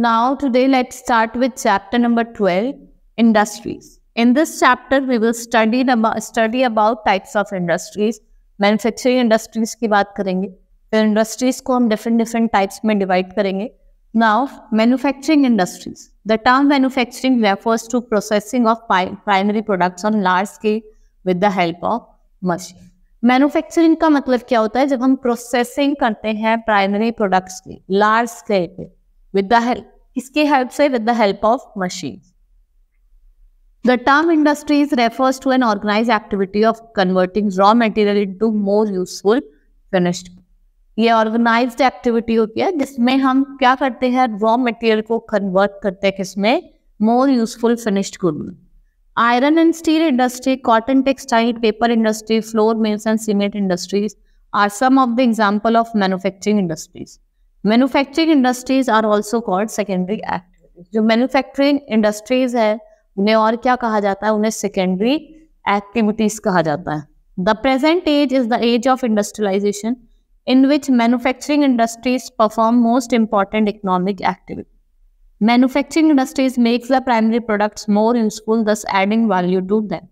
Now today let's start with chapter number 12, industries. In this chapter we will study about types of industries. Manufacturing industries की बात करेंगे, फिर industries को हम different types में divide करेंगे. Now manufacturing industries. The term manufacturing refers to processing of primary products on large scale with the help of machine. Manufacturing का मतलब क्या होता है? जब हम प्रोसेसिंग करते हैं प्राइमरी प्रोडक्ट्स की लार्ज स्केल पे विद द हेल्प, किसके हेल्प से? With the help of machines. The term industries refers to an organised activity of converting raw material into more useful finished. ये ऑर्गेनाइज्ड एक्टिविटी होती है जिसमें हम क्या करते हैं? रॉ मटेरियल को कन्वर्ट करते हैं किसमें? मोर यूजफुल फिनिश्ड गुड में. Iron and steel industry, cotton textile, paper industry, flour mills and cement industries are some of the example of manufacturing industries. Manufacturing industries are also called secondary activities. जो manufacturing industries है उन्हें और क्या कहा जाता है? उन्हें secondary activities कहा जाता है. The present age is the age of industrialization in which manufacturing industries perform most important economic activities. Manufacturing industries makes the primary products more useful, thus adding value to them.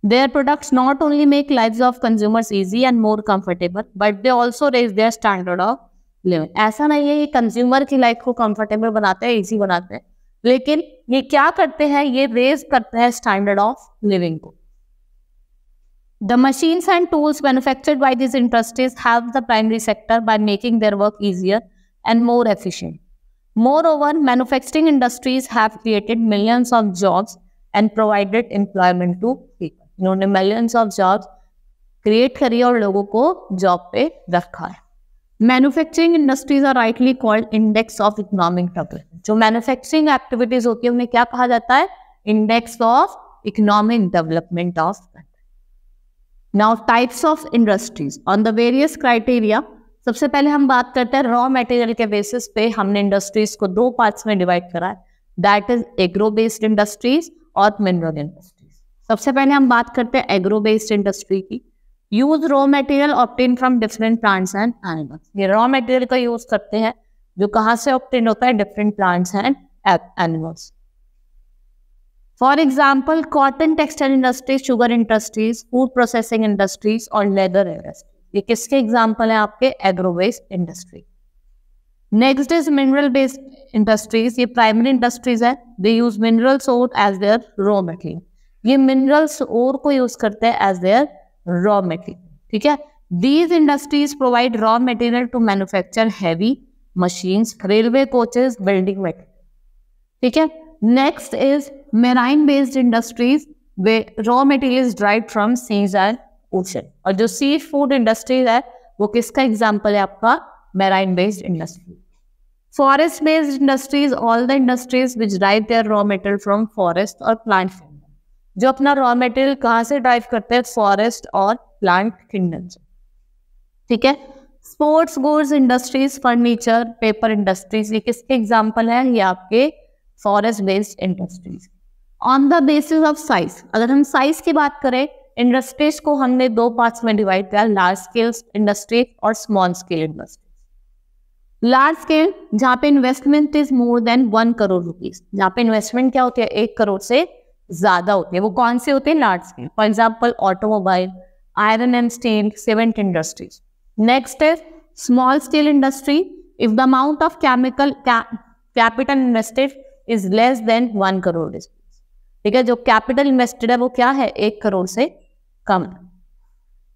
Their products not only make lives of consumers easy and more comfortable, but they also raise their standard of living. ऐसा नहीं है ये consumer की life को comfortable बनाते हैं, easy बनाते हैं, लेकिन ये क्या करते हैं? ये रेज करते हैं स्टैंडर्ड ऑफ लिविंग को. The machines and tools manufactured by these industries help the primary sector by making their work easier and more efficient. Moreover, manufacturing industries have created millions of jobs and provided employment to people. इन्होंने millions of jobs create करी और लोगों को job पे रखा है. Manufacturing industries are rightly called index of economic development. जो manufacturing activities होती है उन्हें क्या कहा जाता है? Index of economic development of country. Now types of industries on the various criteria. सबसे पहले हम बात करते हैं रॉ मटेरियल के बेसिस पे हमने इंडस्ट्रीज को दो पार्ट्स में डिवाइड करा है, that is agro based industries और मिनरल इंडस्ट्रीज. सबसे पहले हम बात करते हैं एग्रो बेस्ड इंडस्ट्री की. Use raw material obtain from different plants and animals. ये रॉ मटेरियल का यूज करते हैं जो कहाँ से ऑब्टेन होता है? Different plants and animals. For example cotton textile industries, sugar industries, food processing industries और लेदर इंडस्ट्री. ये किसके एग्जाम्पल है? आपके agro based industry. Next is mineral based industries. ये प्राइमरी इंडस्ट्रीज है. They use minerals ore as their raw material. ये minerals ore को use करते हैं एज देयर रॉ मटेरियल. ठीक है. These industries provide raw material to manufacture heavy machines, railway coaches, building material. ठीक है. Next is marine based industries वे raw material is derived from seas and ocean. और जो sea food industries है वो किसका एग्जाम्पल है? आपका marine based industry. Forest based industries, all the industries which derive their raw material from forest और plant kingdom. जो अपना रॉ मटेरियल कहाँ से ड्राइव करते हैं? फॉरेस्ट और प्लांट किंगडम से. ठीक है. Sports goods industries, furniture, paper industries, ये किसके एग्जाम्पल है? ये आपके forest based industries. On the basis of size, अगर हम साइज की बात करें, इंडस्ट्रीज को हमने दो पार्ट्स में डिवाइड किया, लार्ज स्केल इंडस्ट्री और small scale industry. Large scale जहाँ पे investment is more than 1 crore rupees, जहाँ पे इन्वेस्टमेंट क्या होती है? 1 करोड़ से ज्यादा होती है. वो कौन से होते हैं? Large scale. For example automobile, iron and steel, cement industries. Next is small scale industry. If the amount of capital invested is less than 1 crore. ठीक है. जो कैपिटल इन्वेस्टेड है वो क्या है? 1 करोड़ से कम.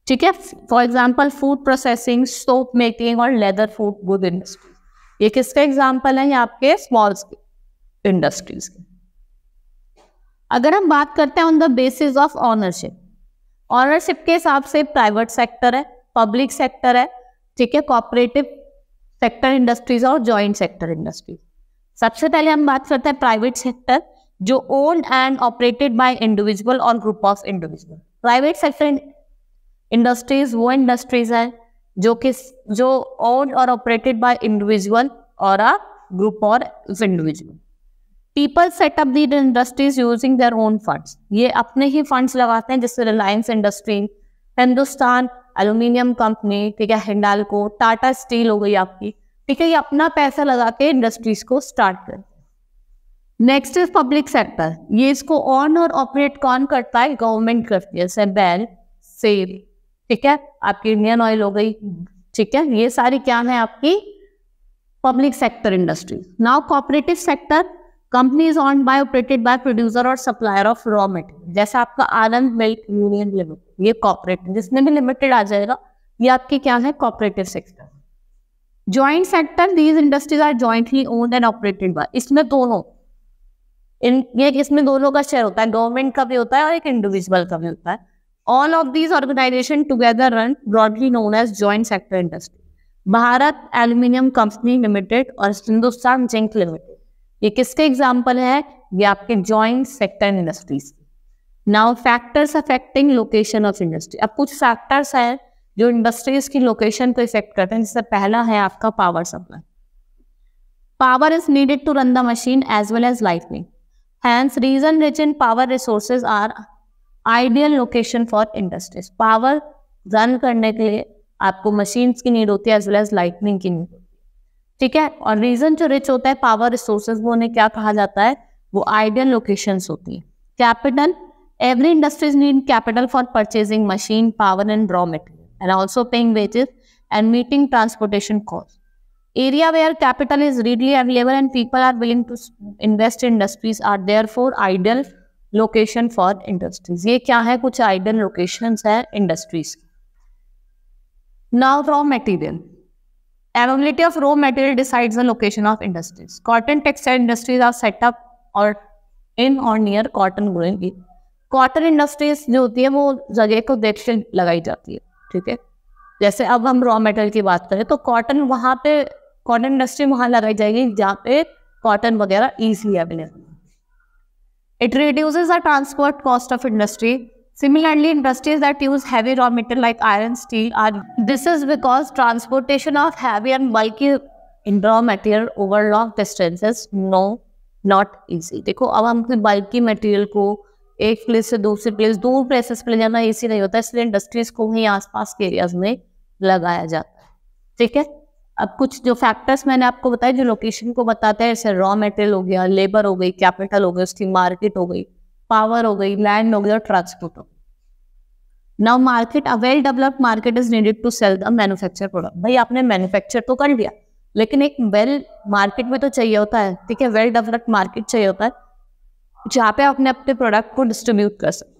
ठीक है. For example food processing, soap making और लेदर फूड गुड इंडस्ट्री. ये किसका एग्जाम्पल है? ये आपके स्मॉल स्केल इंडस्ट्रीज के. अगर हम बात करते हैं on the basis of ownership, ownership के हिसाब से प्राइवेट सेक्टर है, पब्लिक सेक्टर है, ठीक है, कोऑपरेटिव सेक्टर इंडस्ट्रीज और जॉइंट सेक्टर इंडस्ट्रीज. सबसे पहले हम बात करते हैं प्राइवेट सेक्टर, जो owned and operated by individual और group of individual. Private sector industries वो इंडस्ट्रीज है जो ओन्ड और ऑपरेटेड बाय इंडिविजुअल और अ ग्रुप और individual. People set up these industries using their own funds. ये अपने ही फंड्स लगाते हैं, जैसे Reliance industry, Hindustan aluminium company, ठीक है, हिंडाल्को, टाटा स्टील हो गई आपकी. ठीक है, ये अपना पैसा लगा के इंडस्ट्रीज को स्टार्ट करते हैं। नेक्स्ट इज पब्लिक सेक्टर, ये इसको ऑन और ऑपरेट कौन करता है? गवर्नमेंट करती है, जैसे बेल, सेल, ठीक है, आपकी इंडियन ऑयल हो गई, ठीक है, ये सारी क्या है आपकी public sector industry. Now cooperative sector, company is owned by operated by producer और सप्लायर ऑफ रॉ मटेरियल, जैसे आपका आनंद मिल्क यूनियन लिमिटेड, ये कॉर्पोरेट, जिसमें भी लिमिटेड आ जाएगा ये आपकी क्या है? Cooperative sector. Joint sector, these industries are jointly owned and operated by, इसमें दोनों इसमें दोनों का शेयर होता है, गवर्नमेंट का भी होता है और एक इंडिविजुअल का भी होता है। All of these organisation together run broadly known as joint sector industry. Bharat Aluminium Company Limited और हिंदुस्तान जिंक लिमिटेड, ये किसके एग्जाम्पल है? ये आपके joint sector industries. Now factors affecting location of industry, अब कुछ फैक्टर्स हैं जो इंडस्ट्रीज की लोकेशन को इफेक्ट करते हैं, जिससे पहला है आपका power supply. Power is needed to run the machine as well as lightning, hence region rich in power resources are ideal location for industries. Power run करने के लिए आपको मशीन्स की नीड होती है एज वेल एज लाइटनिंग की need होती है, ठीक है, और रीजन जो रिच होता है पावर रिसोर्सेज, वो उन्हें क्या कहा जाता है? वो आइडियल लोकेशंस होती है। Capital, every industries need capital for purchasing machine, power and raw material and also paying wages and meeting transportation costs. Area where capital is readily available and people are willing to invest in industries are therefore ideal location for industries. ये क्या है? कुछ ideal locations है industries. Now raw material. Availability of raw material decides the location of industries. Cotton textile industries are set up or in or near cotton growing area. Cotton industries जो होती है वो जगह को देख के लगाई जाती है, ठीक है, जैसे अब हम रॉ मटेरियल की बात करें तो कॉटन, वहां पे कॉटन इंडस्ट्री वहां लगाई जाएगी जहाँ पे कॉटन वगैरह easily available. It reduces the transport cost of industry. Similarly industries that use heavy raw material like iron, steel are, this is because transportation of heavy and bulky in raw material over long distances not easy. देखो अब हम बल्की material को एक place से दूसरे place, दूर places पे ले जाना इजी नहीं होता, इसलिए इंडस्ट्रीज को वहीं आसपास के एरियाज में लगाया जाता है, ठीक है। अब कुछ जो फैक्टर्स मैंने आपको बताया जो लोकेशन को बताते हैं, जैसे रॉ मटेरियल हो गया, लेबर हो गई, कैपिटल हो गई, उसकी मार्केट हो गई, पावर हो गई, लैंड हो गया और ट्रांसपोर्ट हो गई। Now market, a well developed market is needed to sell the manufacture product. भाई आपने मैन्युफैक्चर तो कर लिया, लेकिन एक वेल मार्केट में तो चाहिए होता है, ठीक है, वेल डेवलप्ड मार्केट चाहिए होता है जहाँ पे अपने अपने प्रोडक्ट को डिस्ट्रीब्यूट कर सकते।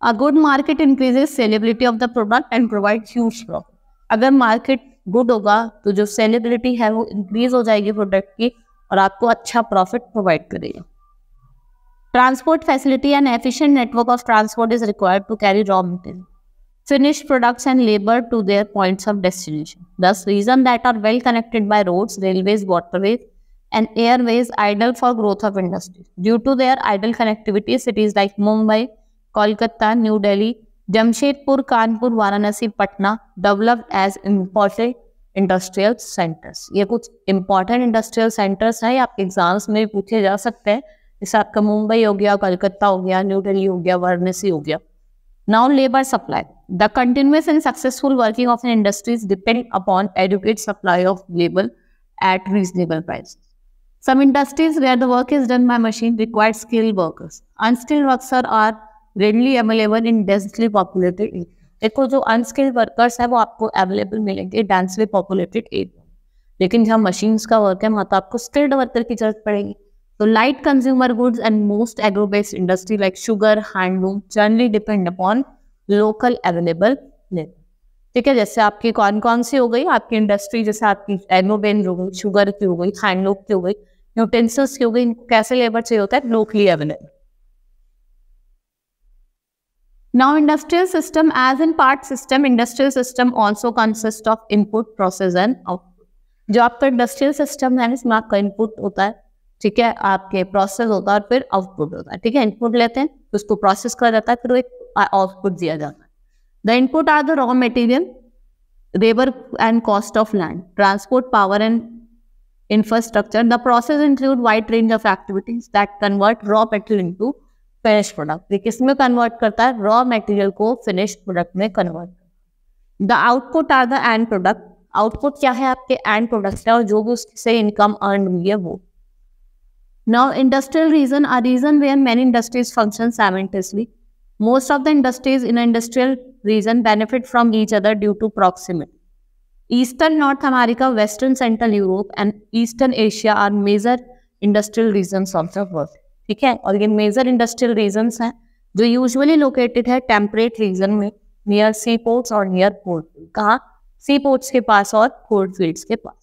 A good market increases saleability of the product and provide huge profit. अगर मार्केट गुड होगा तो जो सेलेबिलिटी है वो इंक्रीज हो जाएगी प्रोडक्ट की और आपको अच्छा प्रॉफिट प्रोवाइड करेगा। Transport facility and efficient network of transport is required to carry raw material, finished products and labor to their points of destination. Thus, regions that are well connected by roads, railways, waterways, and airways ideal for growth of industry. Due to their ideal connectivity, cities like Mumbai, Kolkata, New Delhi, Jamshedpur, Kanpur, Varanasi, Patna developed as important industrial centers. ये कुछ important industrial centers हैं, आपके exams में पूछे जा सकते हैं, जैसे आपका मुंबई हो गया, कलकत्ता हो गया, न्यू दिल्ली हो गया, वाराणसी हो गया। Now labor supply. The continuous and successful working of an industries depend upon adequate supply of labor at reasonable prices. Some industries where the work is done by machine require skilled workers. Unskilled workers are readily available in densely populated areas. देखो जो unskilled workers है वो आपको available मिलेंगे densely populated area, लेकिन जहाँ machines का work है वहाँ तो आपको skilled worker की जरूरत पड़ेगी। So light consumer goods and most agro-based industry like sugar, handloom generally depend upon local available labor. ठीक है, जैसे आपकी कौन कौन सी हो गई आपकी इंडस्ट्री, जैसे आपकी एग्रो-बेस्ड हो गई, शुगर की हो गई, हैंडलूम की हो गई, यूटेंसिल्स की हो गई, इनको कैसे लेबर चाहिए होता है? Locally available. Now industrial system, as in part system, industrial system also consists of input, process and output. जो आपका इंडस्ट्रियल सिस्टम है इसमें आपका इनपुट होता है, ठीक है, आपके प्रोसेस होता है और फिर आउटपुट होता है, ठीक है। इनपुट लेते हैं तो उसको प्रोसेस करा जाता है, फिर एक आउटपुट दिया जाता है। The input are the raw material, labour and cost of land, transport, power and infrastructure. The process include wide range of activities that convert raw material into finish product. ये किसमें कन्वर्ट करता है? Raw material को finish product में convert करता है। The output are the end product, output क्या है आपके एंड प्रोडक्ट है और जो भी उससे इनकम अर्न हुई है वो. Now, industrial region are region where many industries function simultaneously. Most of the industries in an industrial region benefit from each other due to proximity. Eastern North America, Western Central Europe and Eastern Asia are major industrial regions of the world. ठीक है, और ये major industrial regions हैं जो usually located है temperate region में, near seaports और near cold. कहाँ? Seaports के पास और cold fields के पास.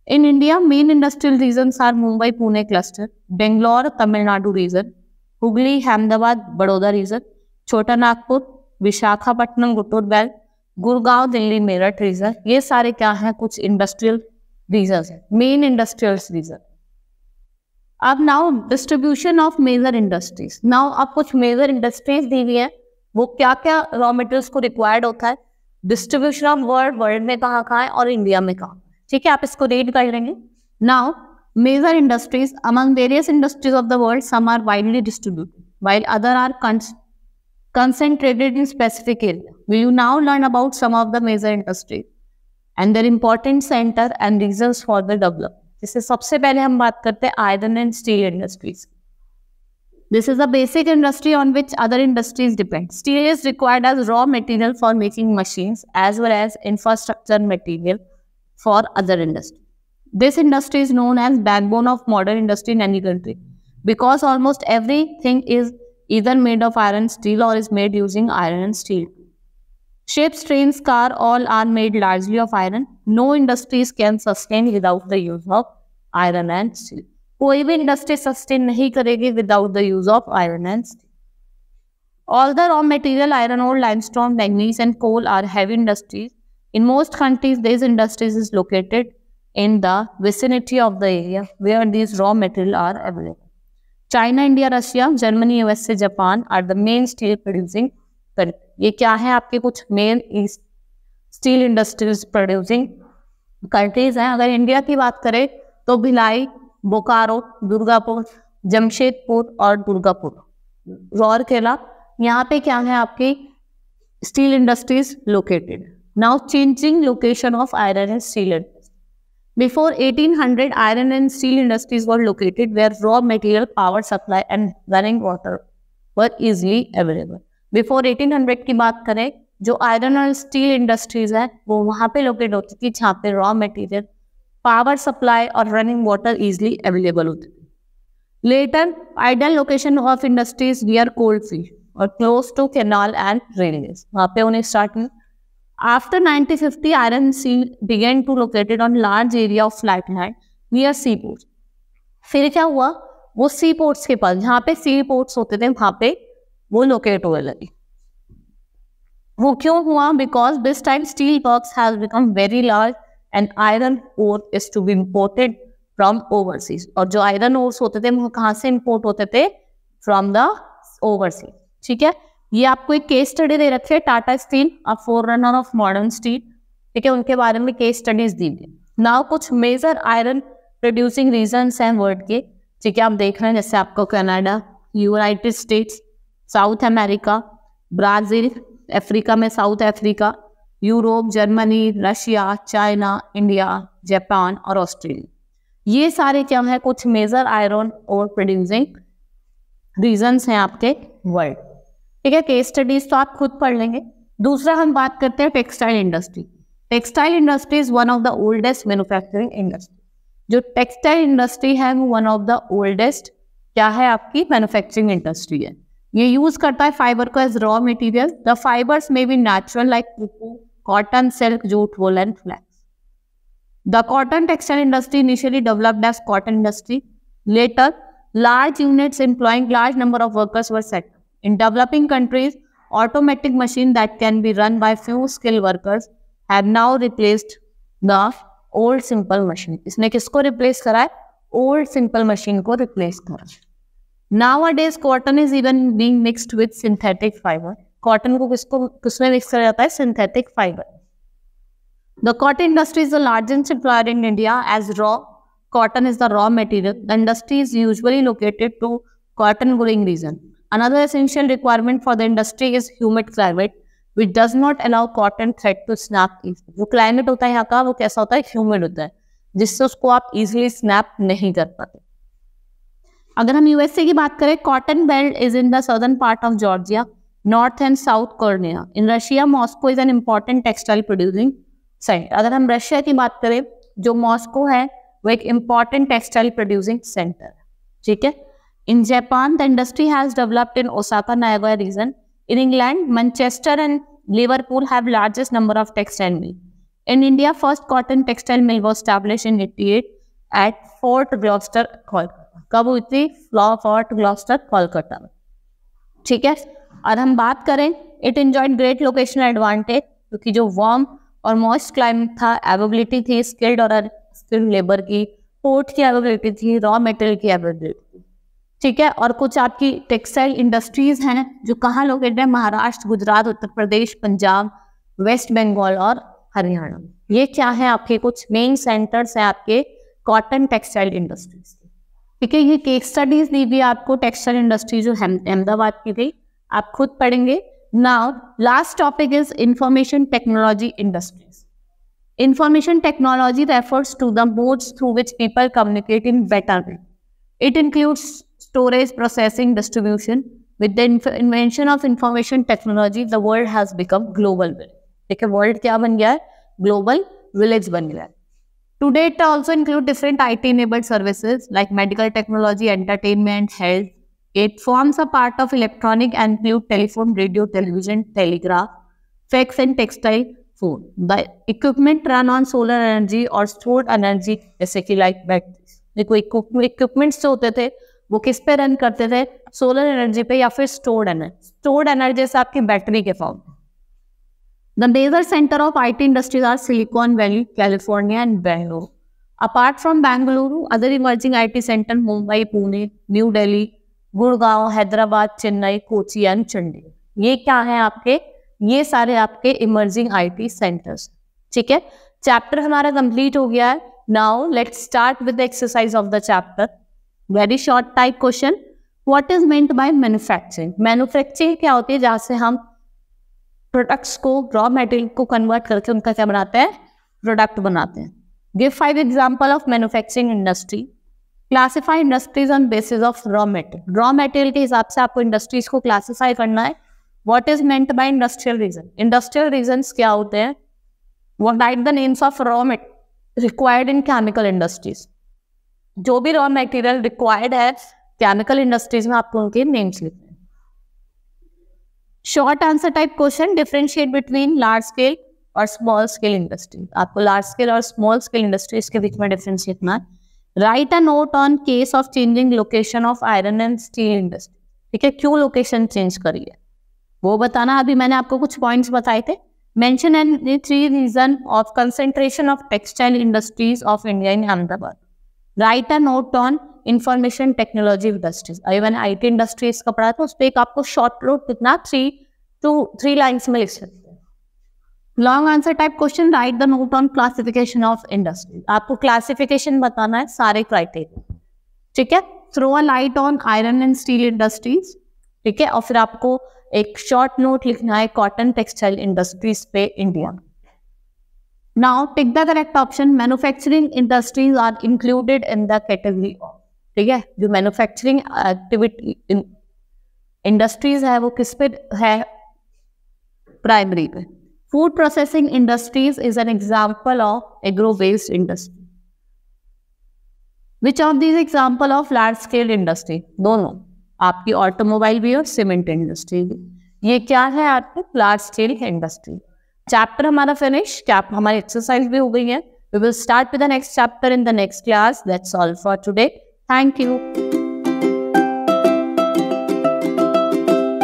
In India, main industrial regions are Mumbai, Pune cluster, Bangalore, Tamil Nadu region, Hooghly, Ahmedabad, Baroda region, Chota Nagpur, Visakhapatnam, Guttur Belt, Gurgaon, Delhi, Meerut region. ये सारे क्या हैं? कुछ industrial regions हैं, main industrial region. अब now distribution of major industries. Now अब कुछ major industries दी हुई हैं, वो क्या क्या raw materials को required होता है, distribution of world में कहाँ है और इंडिया में कहाँ. ठीक है, आप इसको रीड कर लेंगे. Now major industries among various industries of the world, some are widely distributed while other are concentrated in specific area. We will now learn about some of the major industries and their important center and reasons for the development. जैसे सबसे पहले हम बात करते हैं iron and steel industries. This is a basic industry on which other industries depend. Steel is required as raw material for making machines as well as infrastructure material for other industry. This industry is known as backbone of modern industry in any country because almost everything is either made of iron, steel or is made using iron and steel. Ships, trains, car all are made largely of iron. No industries can sustain without the use of iron and steel. कोई भी industry sustain नहीं करेगी without the use of iron and steel. All the raw material, iron ore, limestone, manganese and coal are heavy industries. In most countries, these industries is located in the vicinity of the area where these raw material are available. China, India, Russia, Germany, USA, Japan are the main steel producing countries. ये क्या है? आपके कुछ main steel industries producing countries हैं. अगर India की बात करें तो भिलाई, बोकारो, दुर्गापुर, जमशेदपुर और दुर्गापुर, रौरकेला, यहाँ पे क्या है आपकी steel industries located. Now changing location of iron and steel industry. Before 1800, iron and steel industries were located where raw material, power supply and running water were easily available. Before 1800 की बात करें, जो iron और steel industries है वो वहाँ पे locate होती थी जहाँ पे raw material, power supply और running water easily available होती थी. Later, ideal location of industries were coalfield or close to canal and railways. वहाँ पे उन्हें start में. After 1950, iron and steel began to located on large area of flat land near seaports. फिर क्या हुआ? वो seaports के पास, जहाँ पे seaports होते थे वहाँ पे वो locate होने लगी. वो क्यों हुआ? Because this time steel works has become very large and iron ore is to be imported from overseas. और जो iron ores होते थे वो कहाँ से import होते थे? From the overseas. ठीक है, ये आपको एक केस स्टडी दे रखे, Tata Steel, a forerunner of modern steel. ठीक है, उनके बारे में केस स्टडीज दी गई. नाउ कुछ मेजर आयरन प्रोड्यूसिंग रीजन्स हैं वर्ल्ड के. ठीक है, आप देख रहे हैं जैसे आपको Canada, United States, South America, Brazil, Africa में South Africa, Europe, Germany, Russia, China, India, Japan और ऑस्ट्रेलिया. ये सारे क्या है? कुछ मेजर आयरन और प्रोड्यूसिंग रीजन्स हैं आपके वर्ल्ड. ठीक है, केस स्टडीज तो आप खुद पढ़ लेंगे. दूसरा हम बात करते हैं textile industry. Textile industry is one of the oldest manufacturing industry. जो टेक्सटाइल इंडस्ट्री है वो वन ऑफ द ओल्डेस्ट क्या है आपकी मैन्युफैक्चरिंग इंडस्ट्री है. ये यूज करता है फाइबर को as raw material. The fibres may be natural like coco, cotton, silk, jute, wool and flax. The cotton textile industry initially developed as cotton industry. Later large units employing large number of workers were set. In developing countries, automatic machines that can be run by few skilled workers have now replaced the old simple machine. इसने किसको replace करा है? Old simple machine को replace करा. Nowadays, cotton is even being mixed with synthetic fiber. Cotton को किसमें mix करा जाता है? Synthetic fiber. The cotton industry is the largest employer in India as cotton is the raw material. The industry is usually located to cotton growing region. Another essential requirement for the industry is humid climate. which does not allow cotton thread to snap easily. जो climate होता है यहाँ का वो कैसा होता है, humid होता है, जिससे उसको आप इजीली स्नैप नहीं कर पाते। अगर हम यूएसए की बात करें, cotton belt is in the southern part of Georgia, north and south Korea. In Russia Moscow is an important textile producing site. अगर हम रशिया की बात करें, जो मॉस्को है वो एक इम्पॉर्टेंट टेक्सटाइल प्रोड्यूसिंग सेंटर है, ठीक है। In Japan the industry has developed in Osaka Nagoya region. In England Manchester and Liverpool have largest number of textile mill. In India first cotton textile mill was established in 88 at fort Gloucester, Kolkata. कब हुई थी? Fort Gloucester, Kolkata में, ठीक है। और हम बात करें, it enjoyed great locational advantage, क्योंकि जो वार्म और मॉइस्ट क्लाइमेट था, अवेलेबिलिटी थी स्किल्ड और अनस्किल्ड लेबर की, पोर्ट की अवेलेबिलिटी थी, रॉ मटेरियल की अवेलेबिलिटी, ठीक है। और कुछ आपकी टेक्सटाइल इंडस्ट्रीज हैं जो कहाँ लोकेटेड है? महाराष्ट्र, गुजरात, उत्तर प्रदेश, पंजाब, वेस्ट बंगाल और हरियाणा। ये क्या है? आपके कुछ मेन सेंटर्स हैं आपके कॉटन टेक्सटाइल इंडस्ट्रीज के, ठीक है। ये केस स्टडीज दी हुई आपको टेक्सटाइल इंडस्ट्री जो अहमदाबाद की थी, आप खुद पढ़ेंगे। Now last topic is information technology industries. Information technology refers to the modes through which people communicate in better way. It includes storage, processing, distribution. With the invention of information technology, the world has become global village. ठीक है, world क्या बन गया है? Global village बन गया है. Today it also includes different IT-enabled services like medical technology, entertainment, health. It forms a part of electronic and include telephone, radio, television, telegraph, fax and textile. Food. The equipment run on solar energy or stored energy, जैसे कि like batteries. देखो equipments जो होते थे वो किस पे run करते थे? सोलर एनर्जी पे या फिर स्टोर्ड एनर्जी जैसे आपकी बैटरी के form. The major centre of IT industries are Silicon Valley, California and Bengaluru. Apart from Bengaluru, other emerging IT centre Mumbai, Pune, New Delhi, Gurgaon, Hyderabad, Chennai, Kochi and Chandigarh. ये क्या है आपके? ये सारे आपके इमर्जिंग IT सेंटर्स, ठीक है। चैप्टर हमारा कंप्लीट हो गया है। Now let's start with the exercise of the chapter. Very short type question, what is meant by manufacturing? Manufacturing क्या होती है? जहां से हम प्रोडक्ट्स को, रॉ मटेरियल को कन्वर्ट करके उनका क्या बनाते हैं? प्रोडक्ट बनाते हैं। Give 5 example of manufacturing industry. Classify industries on basis of raw material. Raw material के हिसाब से आपको इंडस्ट्रीज को क्लासिफाई करना है। What is meant by industrial region? Industrial regions क्या होते हैं? What are the names of raw material required in chemical industries? जो भी raw material required है chemical industries में, आपको उनके names लिखने हैं। Short answer type question, differentiate between large scale और small scale industry। आपको large scale और small scale industries के बीच में difference लिखना है। Write a note on case of changing location of iron and steel industry। ठीक है, क्यों location change करी है वो बताना। अभी मैंने आपको कुछ पॉइंट्स बताए थे। Mention and 3 region of concentration of textile industries of India in Ahmedabad. Write a note on information technology industries. अभी मैंने IT इंडस्ट्रीज का पढ़ा था, उस पर एक आपको शॉर्ट नोट कितना 3 लाइन्स में लिख सकते हैं। Long answer type question, write the note on classification of industries. आपको क्लासिफिकेशन बताना है सारे क्राइटेरिया, ठीक है। Throw a light on iron and steel industries, ठीक है। और फिर आपको एक शॉर्ट नोट लिखना है कॉटन टेक्सटाइल इंडस्ट्रीज पे India. Now tick the correct option. Manufacturing industries are included in the category of, ठीक है। जो मैन्युफैक्चरिंग एक्टिविटी इंडस्ट्रीज है वो किस पे है? प्राइमरी पे। Food processing industries is an example of agro based industry. Which of these example of large scale industry? दोनों, आपकी ऑटोमोबाइल भी और सीमेंट इंडस्ट्री भी। ये क्या है? आपकी लार्ज स्केल इंडस्ट्री। चैप्टर हमारा फिनिश, हमारी एक्सरसाइज भी हो गई है। We will start with the next chapter in the next class. That's all for today. Thank you.